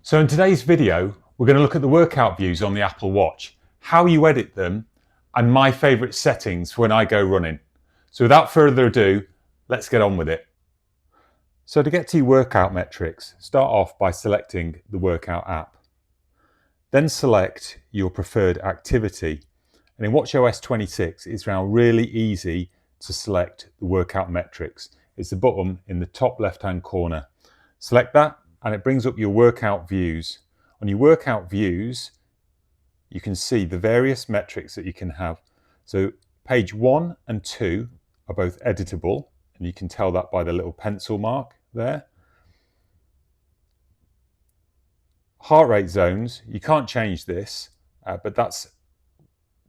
So in today's video, we're going to look at the workout views on the Apple Watch, how you edit them, and my favourite settings when I go running. So without further ado, let's get on with it. So to get to your workout metrics, start off by selecting the workout app. Then select your preferred activity. And in watchOS 26, it's now really easy to select the workout metrics. It's the button in the top left-hand corner. Select that and it brings up your workout views. On your workout views, you can see the various metrics that you can have. So page 1 and 2 are both editable, and you can tell that by the little pencil mark there. Heart rate zones, you can't change this, but that's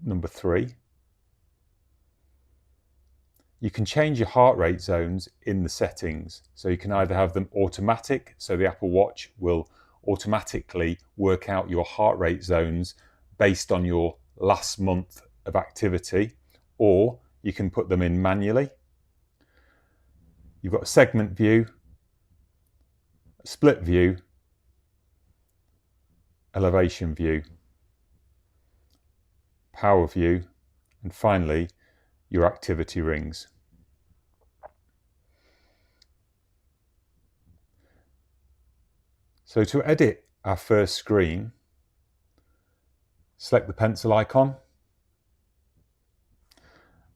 number 3. You can change your heart rate zones in the settings. So you can either have them automatic, so the Apple Watch will automatically work out your heart rate zones based on your last month of activity, or you can put them in manually. You've got a segment view, a split view, elevation view, power view, and finally your activity rings. So to edit our first screen, select the pencil icon,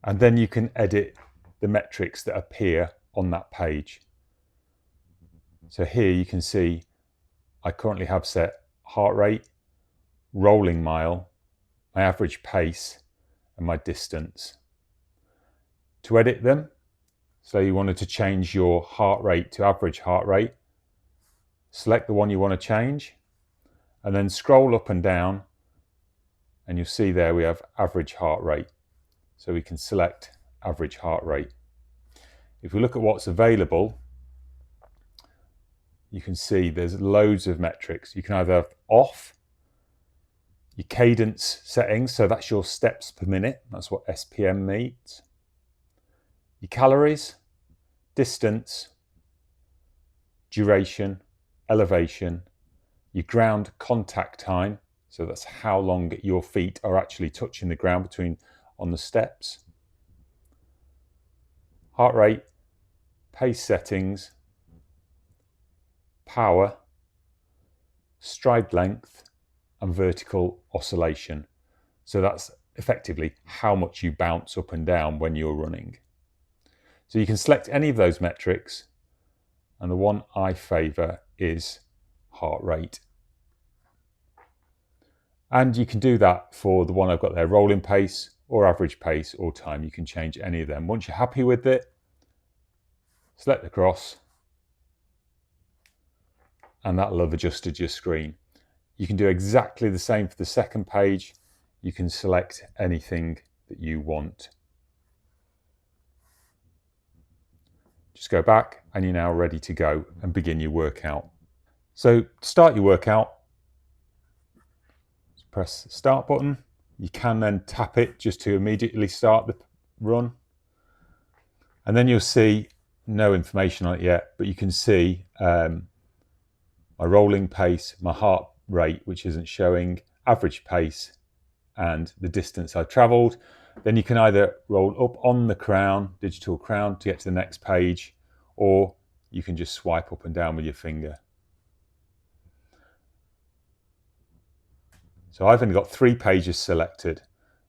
and then you can edit the metrics that appear on that page. So here you can see I currently have set heart rate, rolling mile, my average pace, and my distance. To edit them, so you wanted to change your heart rate to average heart rate, select the one you want to change, and then scroll up and down, and you'll see there we have average heart rate. So we can select average heart rate. If we look at what's available, you can see there's loads of metrics. You can either have off, your cadence settings, so that's your steps per minute, that's what SPM means. Your calories, distance, duration, elevation, your ground contact time, so that's how long your feet are actually touching the ground on the steps, heart rate, pace settings, power, stride length, and vertical oscillation. So that's effectively how much you bounce up and down when you're running. So you can select any of those metrics, and the one I favour is heart rate. And you can do that for the one I've got there, rolling pace or average pace or time. You can change any of them. Once you're happy with it, select the cross, and that'll have adjusted your screen. You can do exactly the same for the second page. You can select anything that you want. Just go back and you're now ready to go and begin your workout. So to start your workout, press the start button. You can then tap it just to immediately start the run. And then you'll see no information on it yet, but you can see my rolling pace, my heart rate, which isn't showing, average pace, and the distance I've travelled. Then you can either roll up on the crown, digital crown, to get to the next page, or you can just swipe up and down with your finger. So I've only got 3 pages selected.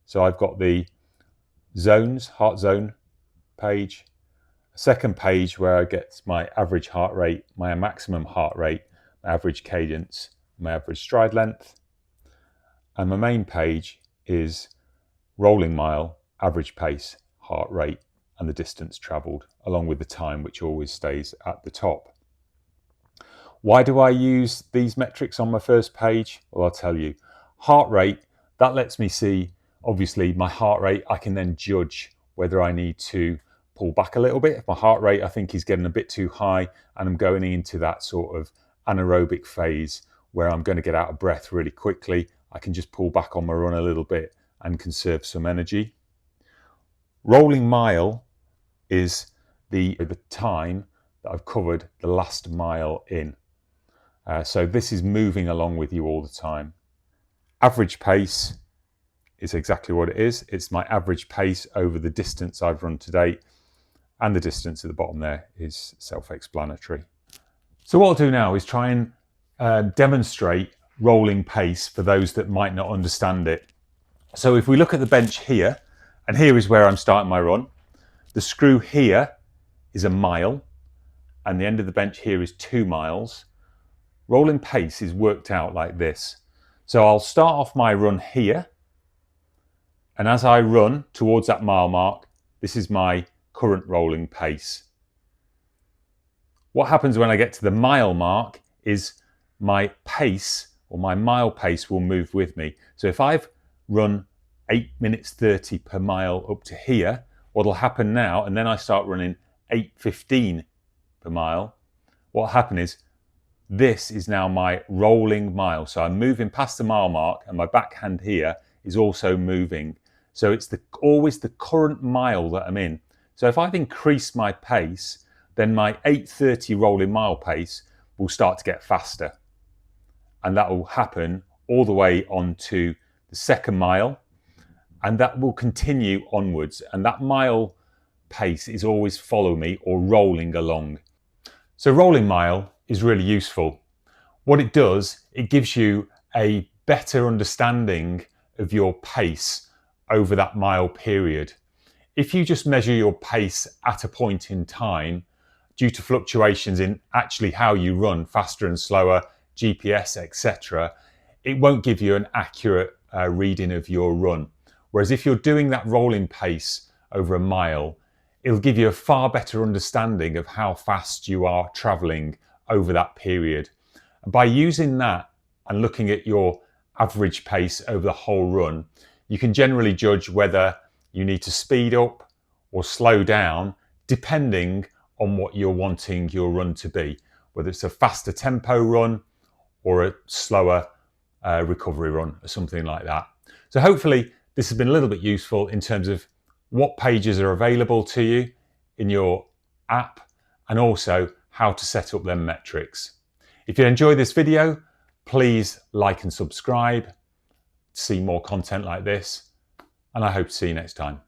So I've got the zones, heart zone page, a second page where I get my average heart rate, my maximum heart rate, my average cadence, my average stride length, and my main page is rolling mile, average pace, heart rate, and the distance travelled, along with the time, which always stays at the top. Why do I use these metrics on my first page? Well, I'll tell you. Heart rate, that lets me see, obviously, my heart rate. I can then judge whether I need to pull back a little bit. If my heart rate, I think, is getting a bit too high and I'm going into that sort of anaerobic phase where I'm going to get out of breath really quickly, I can just pull back on my run a little bit and conserve some energy. Rolling mile is the time that I've covered the last mile in. So this is moving along with you all the time. Average pace is exactly what it is. It's my average pace over the distance I've run to date, and the distance at the bottom there is self-explanatory. So what I'll do now is try and demonstrate rolling pace for those that might not understand it. So if we look at the bench here, and here is where I'm starting my run, the screw here is 1 mile, and the end of the bench here is 2 miles. Rolling pace is worked out like this. So I'll start off my run here, and as I run towards that mile mark, this is my current rolling pace. What happens when I get to the mile mark is my pace, or my mile pace, will move with me. So if I've run 8 minutes 30 per mile up to here, what'll happen now, and then I start running 8:15 per mile, what'll happen is this is now my rolling mile. So I'm moving past the mile mark, and my backhand here is also moving. So it's always the current mile that I'm in. So if I've increased my pace, then my 8:30 rolling mile pace will start to get faster. And that will happen all the way on to the second mile, and that will continue onwards. And that mile pace is always follow me or rolling along. So rolling mile is really useful. What it does, it gives you a better understanding of your pace over that mile period. If you just measure your pace at a point in time, due to fluctuations in actually how you run, faster and slower, GPS, etc., it won't give you an accurate reading of your run. Whereas if you're doing that rolling pace over a mile, it'll give you a far better understanding of how fast you are traveling over that period. And by using that and looking at your average pace over the whole run, you can generally judge whether you need to speed up or slow down depending on what you're wanting your run to be, whether it's a faster tempo run or a slower recovery run or something like that. So hopefully this has been a little bit useful in terms of what pages are available to you in your app, and also how to set up them metrics. If you enjoyed this video, please like and subscribe to see more content like this, and I hope to see you next time.